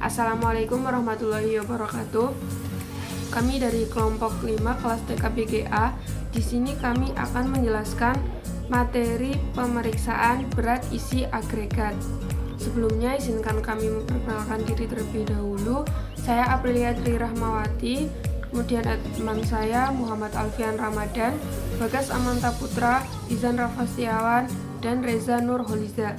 Assalamualaikum warahmatullahi wabarakatuh. Kami dari kelompok 5 kelas TKBGA. Di sini kami akan menjelaskan materi pemeriksaan berat isi agregat. Sebelumnya izinkan kami memperkenalkan diri terlebih dahulu. Saya Aprilia Tri Rahmawati, kemudian teman saya Muhammad Alfian Ramadan, Bagas Amanta Putra, Izan Rafastiawan, dan Reza Nur Holiza.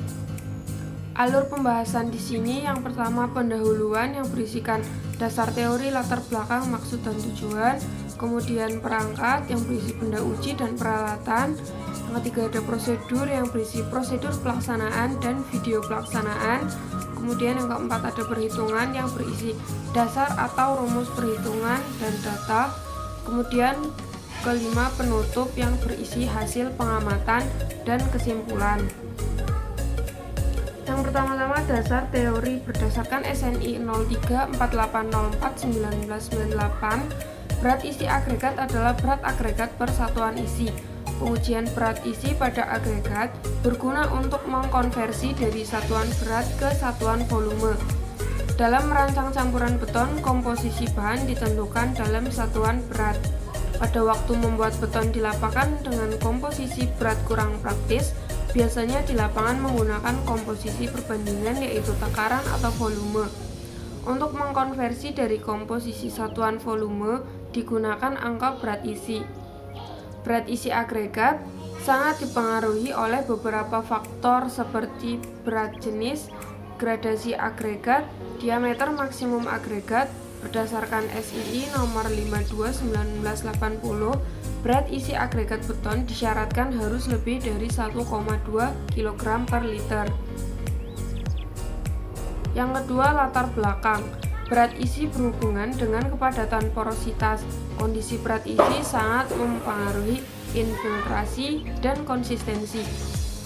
Alur pembahasan di sini yang pertama pendahuluan yang berisikan dasar teori, latar belakang, maksud dan tujuan, kemudian perangkat yang berisi benda uji dan peralatan. Yang ketiga ada prosedur yang berisi prosedur pelaksanaan dan video pelaksanaan. Kemudian yang keempat ada perhitungan yang berisi dasar atau rumus perhitungan dan data. Kemudian kelima penutup yang berisi hasil pengamatan dan kesimpulan. Yang pertama-tama dasar teori berdasarkan SNI 0348041998. Berat isi agregat adalah berat agregat per satuan isi. Pengujian berat isi pada agregat berguna untuk mengkonversi dari satuan berat ke satuan volume. Dalam merancang campuran beton, komposisi bahan ditentukan dalam satuan berat. Pada waktu membuat beton di lapangan dengan komposisi berat kurang praktis, biasanya di lapangan menggunakan komposisi perbandingan yaitu takaran atau volume. Untuk mengkonversi dari komposisi satuan volume digunakan angka berat isi. Berat isi agregat sangat dipengaruhi oleh beberapa faktor seperti berat jenis, gradasi agregat, diameter maksimum agregat. Berdasarkan SII nomor 52/1980, berat isi agregat beton disyaratkan harus lebih dari 1,2 kg per liter. Yang kedua, latar belakang. Berat isi berhubungan dengan kepadatan porositas. Kondisi berat isi sangat mempengaruhi infiltrasi dan konsistensi.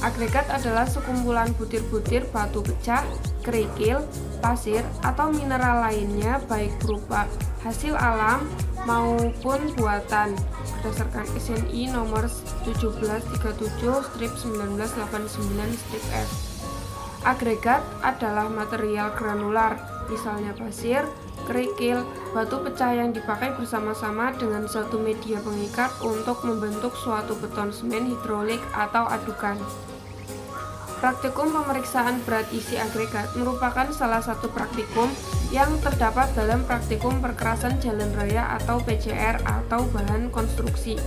Agregat adalah sekumpulan butir-butir batu pecah, kerikil, pasir, atau mineral lainnya baik berupa hasil alam maupun buatan. Berdasarkan SNI nomor 1737/1989-F. Agregat adalah material granular, misalnya pasir, kerikil, batu pecah yang dipakai bersama-sama dengan suatu media pengikat untuk membentuk suatu beton semen hidrolik atau adukan. Praktikum pemeriksaan berat isi agregat merupakan salah satu praktikum yang terdapat dalam praktikum perkerasan jalan raya atau PCR atau bahan konstruksi.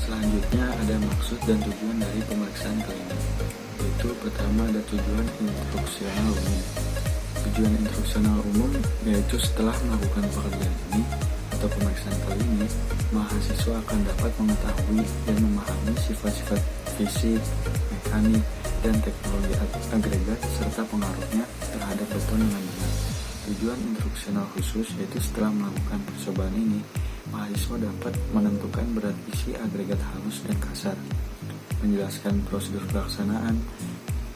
Selanjutnya ada maksud dan tujuan dari pemeriksaan kali ini, yaitu pertama ada tujuan instruksional umum. Tujuan instruksional umum yaitu setelah melakukan pekerjaan ini atau pemeriksaan kali ini, mahasiswa akan dapat mengetahui dan memahami sifat-sifat fisik, mekanik, dan teknologi agregat serta pengaruhnya terhadap beton dengan benar. Tujuan instruksional khusus yaitu setelah melakukan percobaan ini, mahasiswa dapat menentukan berat isi agregat halus dan kasar, menjelaskan prosedur pelaksanaan,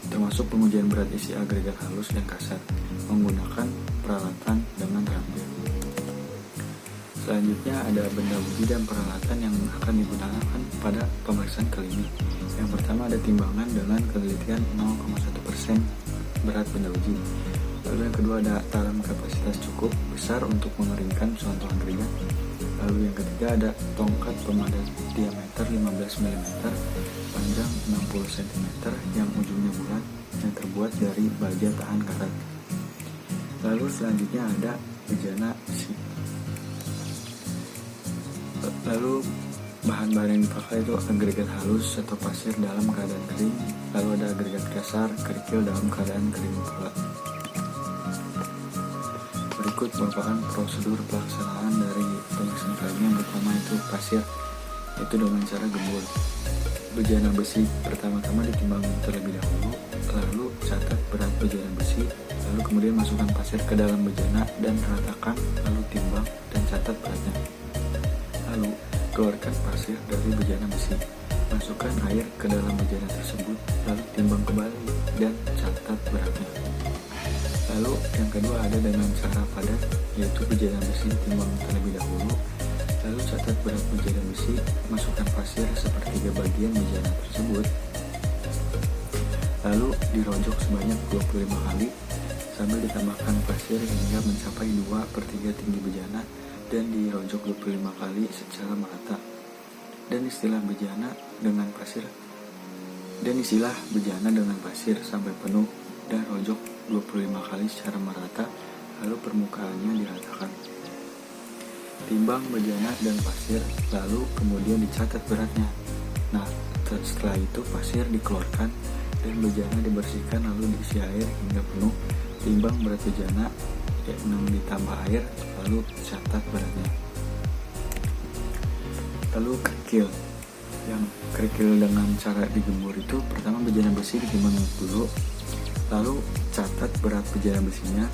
termasuk pengujian berat isi agregat halus dan kasar, menggunakan peralatan dengan terampil. Selanjutnya ada benda uji dan peralatan yang akan digunakan pada pemeriksaan kali ini. Yang pertama ada timbangan dengan penelitian 0,1% berat benda uji. Lalu yang kedua ada talam kapasitas cukup besar untuk mengeringkan suatu agregat. Lalu yang ketiga ada tongkat pemadat diameter 15 mm, panjang 60 cm yang ujungnya bulat yang terbuat dari baja tahan karat. Lalu selanjutnya ada bejana besi. Lalu bahan-bahan yang dipakai itu agregat halus atau pasir dalam keadaan kering. Lalu ada agregat kasar, kerikil dalam keadaan kering pula. Berikut merupakan prosedur pelaksanaan dari pemeriksaan kali ini. Yang pertama itu pasir, itu dengan cara gembul. Bejana besi pertama-tama ditimbang terlebih dahulu, lalu catat berat bejana besi, lalu kemudian masukkan pasir ke dalam bejana dan ratakan, lalu timbang dan catat beratnya. Lalu keluarkan pasir dari bejana besi, masukkan air ke dalam bejana tersebut, lalu timbang kembali dan catat beratnya. Lalu yang kedua ada dengan cara padat, yaitu bejana besi ditimbang terlebih dahulu, Lalu catat berat bejana besi, masukkan pasir sepertiga bagian bejana tersebut. Lalu dirojok sebanyak 25 kali sambil ditambahkan pasir hingga mencapai 2/3 tinggi bejana dan dirojok 25 kali secara merata. Dan istilah bejana dengan pasir sampai penuh dan rojok 25 kali secara merata, lalu permukaannya diratakan. Timbang bejana dan pasir, lalu kemudian dicatat beratnya. Nah, setelah itu pasir dikeluarkan dan bejana dibersihkan lalu diisi air hingga penuh. Timbang berat bejana 6 ditambah air, lalu catat beratnya. Lalu kerikil. Yang kerikil dengan cara digembur itu, pertama bejana besi ditimbang dulu, lalu catat berat bejana besinya,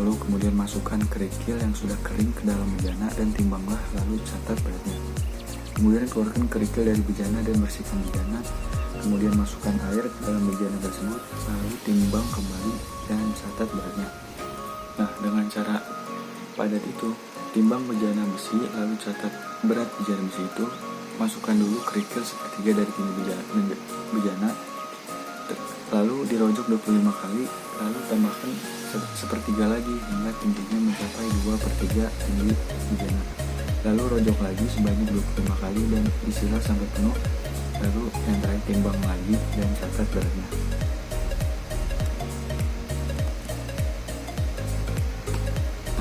lalu kemudian masukkan kerikil yang sudah kering ke dalam bejana dan timbanglah, lalu catat beratnya. Kemudian keluarkan kerikil dari bejana dan bersihkan bejana, kemudian masukkan air ke dalam bejana tersebut, lalu timbang kembali dan catat beratnya. Nah, dengan cara padat itu, timbang bejana besi, lalu catat berat bejana besi itu, masukkan dulu kerikil sepertiga dari tinggi bejana, lalu dirojok 25 kali, lalu tambahkan sepertiga lagi hingga tingginya mencapai 2/3 tinggi bejana. Lalu rojok lagi sebanyak 25 kali dan isilah sampai penuh, lalu yang terakhir timbang lagi dan catat beratnya.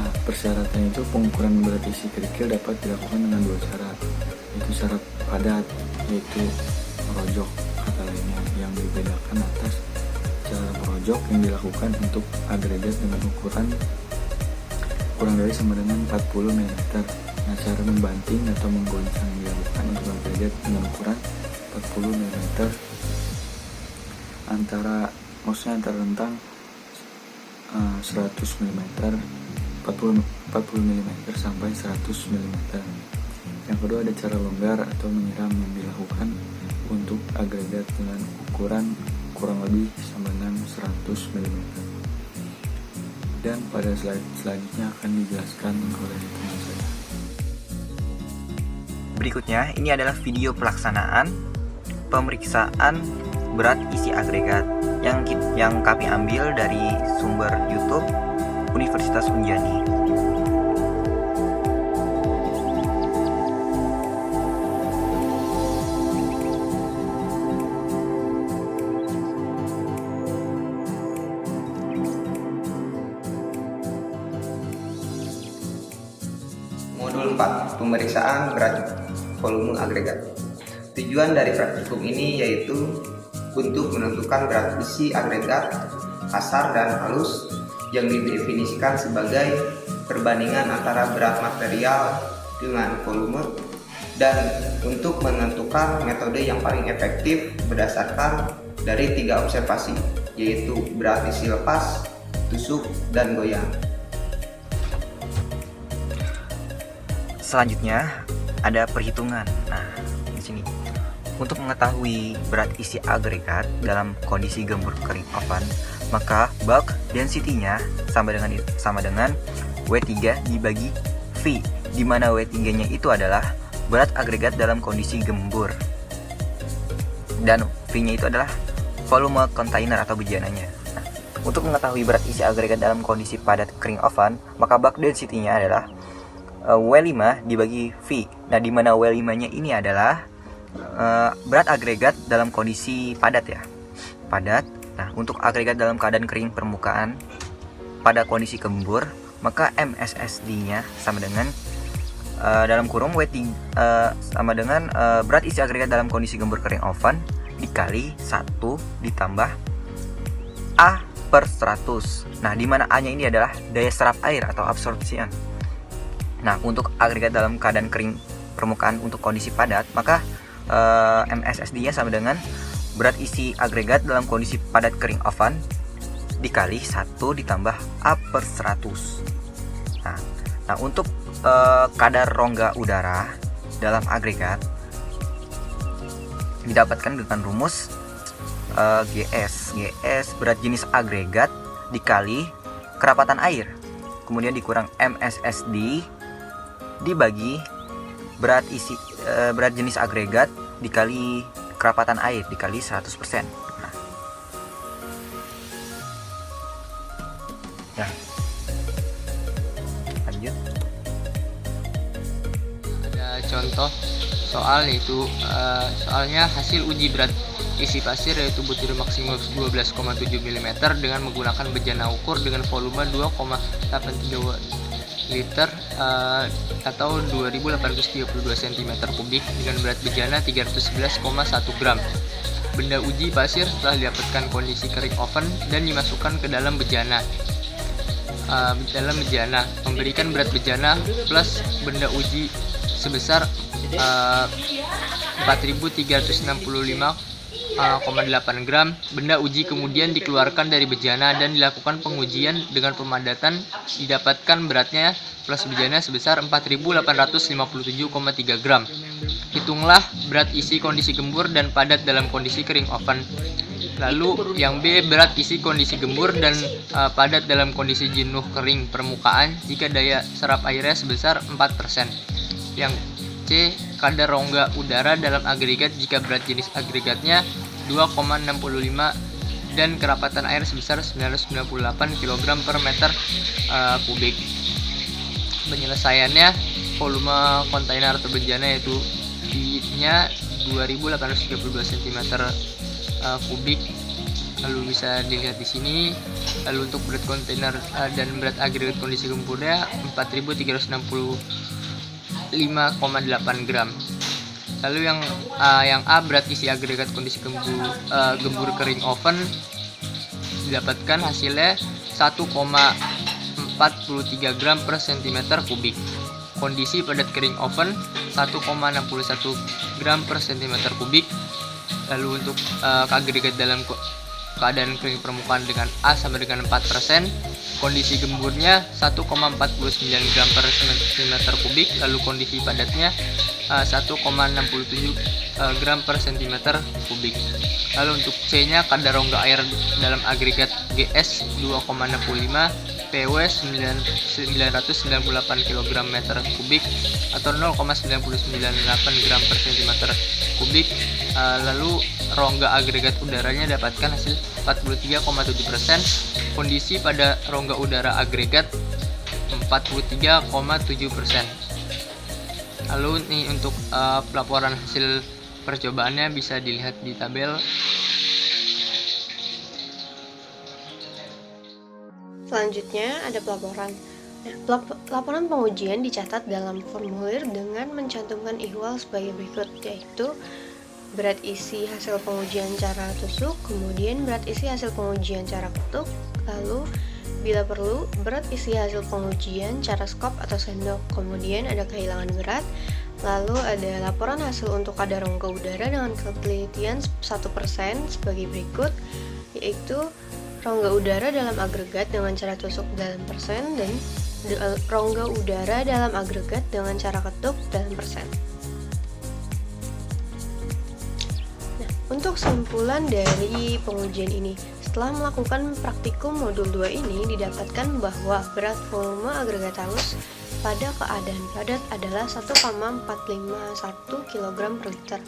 Nah, persyaratan itu pengukuran berat isi kerikil dapat dilakukan dengan 2 cara, yaitu syarat padat, yaitu merojok kata lainnya, yang dibedakan atas cara merojok yang dilakukan untuk agregat dengan ukuran kurang dari sama dengan 40 mm. Nah, cara membanting atau menggoncang yang dilakukan untuk agregat dengan ukuran 40 mm antara rentang 100 mm 40 mm sampai 100 mm. Yang kedua ada cara longgar atau menyiram yang dilakukan untuk agregat dengan ukuran kurang lebih sama dengan 100 mm. Dan pada slide selanjutnya akan dijelaskan oleh teman saya. Berikutnya, ini adalah video pelaksanaan pemeriksaan berat isi agregat yang kami ambil dari sumber YouTube Universitas Unjani. Modul 4, pemeriksaan berat volume agregat. Tujuan dari praktikum ini yaitu untuk menentukan berat isi agregat kasar dan halus yang didefinisikan sebagai perbandingan antara berat material dengan volume, dan untuk menentukan metode yang paling efektif berdasarkan dari 3 observasi, yaitu berat isi lepas, tusuk, dan goyang. Selanjutnya ada perhitungan. Nah, di sini untuk mengetahui berat isi agregat dalam kondisi gembur kering oven, maka bulk density-nya sama dengan W3 dibagi V, di mana W3-nya itu adalah berat agregat dalam kondisi gembur dan V-nya itu adalah volume kontainer atau bejananya. Nah, untuk mengetahui berat isi agregat dalam kondisi padat kering oven, maka bulk density-nya adalah W5 dibagi V. Nah, di mana W5-nya ini adalah berat agregat dalam kondisi padat ya. Padat. Nah, untuk agregat dalam keadaan kering permukaan pada kondisi gembur, maka MSSD-nya sama dengan dalam kurung W3 sama dengan berat isi agregat dalam kondisi gembur kering oven dikali 1 ditambah A per 100. Nah, di mana A-nya ini adalah daya serap air atau absorption. Nah, untuk agregat dalam keadaan kering permukaan untuk kondisi padat, maka MSSD-nya sama dengan berat isi agregat dalam kondisi padat kering oven dikali 1 ditambah A per 100. Nah, untuk kadar rongga udara dalam agregat didapatkan dengan rumus GS berat jenis agregat dikali kerapatan air, kemudian dikurang MSSD dibagi berat jenis agregat dikali kerapatan air dikali 100%. Nah. Ya. Lanjut. Ada contoh soal yaitu soalnya hasil uji berat isi pasir yaitu butir maksimum 12,7 mm dengan menggunakan bejana ukur dengan volume 2,83 liter atau 2832 cm3 dengan berat bejana 311,1 gram. Benda uji pasir setelah didapatkan kondisi kering oven dan dimasukkan ke dalam bejana. Memberikan berat bejana plus benda uji sebesar 4.365,8 gram. Benda uji kemudian dikeluarkan dari bejana dan dilakukan pengujian dengan pemadatan. Didapatkan beratnya plus bejana sebesar 4.857,3 gram. Hitunglah berat isi kondisi gembur dan padat dalam kondisi kering oven. Lalu yang B, berat isi kondisi gembur dan padat dalam kondisi jenuh kering permukaan jika daya serap airnya sebesar 4%. Yang C, kadar rongga udara dalam agregat jika berat jenis agregatnya 2,65 dan kerapatan air sebesar 998 kg per meter kubik. Penyelesaiannya, volume kontainer atau bejana yaitu nya 2832 cm3 lalu bisa dilihat di sini. Lalu untuk berat kontainer dan berat agregat kondisi gempurnya 4.365,8 gram. Lalu yang A, berat isi agregat kondisi gembur kering oven didapatkan hasilnya 1,43 gram per cm3. Kondisi padat kering oven 1,61 gram per cm3. Lalu untuk agregat dalam keadaan kering permukaan dengan A sama dengan 4%, kondisi gemburnya 1,49 gram per cm3. Lalu kondisi padatnya 1,67 gram per cm3. Lalu untuk C nya, kadar rongga air dalam agregat GS 2,65, PW 998 kg meter kubik atau 0,998 gram per cm3. Lalu rongga agregat udaranya dapatkan hasil 43,7%. Kondisi pada rongga udara agregat 43,7%. Lalu nih untuk pelaporan hasil percobaannya bisa dilihat di tabel. Selanjutnya ada pelaporan. Laporan pengujian dicatat dalam formulir dengan mencantumkan ihwal sebagai berikut, yaitu berat isi hasil pengujian cara tusuk, kemudian berat isi hasil pengujian cara ketuk, lalu bila perlu berat isi hasil pengujian cara skop atau sendok, kemudian ada kehilangan berat, lalu ada laporan hasil untuk kadar rongga udara dengan ketelitian 1% sebagai berikut, yaitu rongga udara dalam agregat dengan cara tusuk dalam persen dan rongga udara dalam agregat dengan cara ketuk dalam persen. Nah, untuk kesimpulan dari pengujian ini, setelah melakukan praktikum modul 2 ini didapatkan bahwa berat volume agregat halus pada keadaan padat adalah 1,451 kg per liter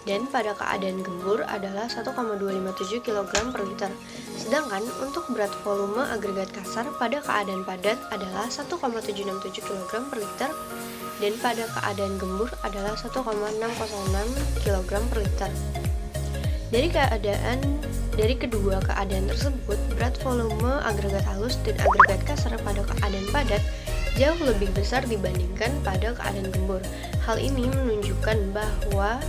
dan pada keadaan gembur adalah 1,257 kg per liter. Sedangkan untuk berat volume agregat kasar pada keadaan padat adalah 1,767 kg per liter dan pada keadaan gembur adalah 1,606 kg per liter. Dari kedua keadaan tersebut, berat volume agregat halus dan agregat kasar pada keadaan padat jauh lebih besar dibandingkan pada keadaan gembur. Hal ini menunjukkan bahwa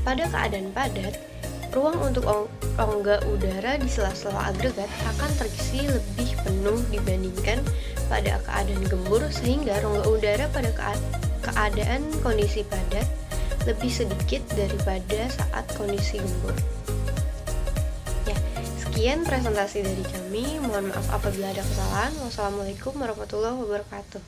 pada keadaan padat, ruang untuk rongga udara di sela-sela agregat akan terisi lebih penuh dibandingkan pada keadaan gembur, sehingga rongga udara pada keadaan kondisi padat lebih sedikit daripada saat kondisi gembur. Sekian presentasi dari kami, mohon maaf apabila ada kesalahan. Wassalamualaikum warahmatullahi wabarakatuh.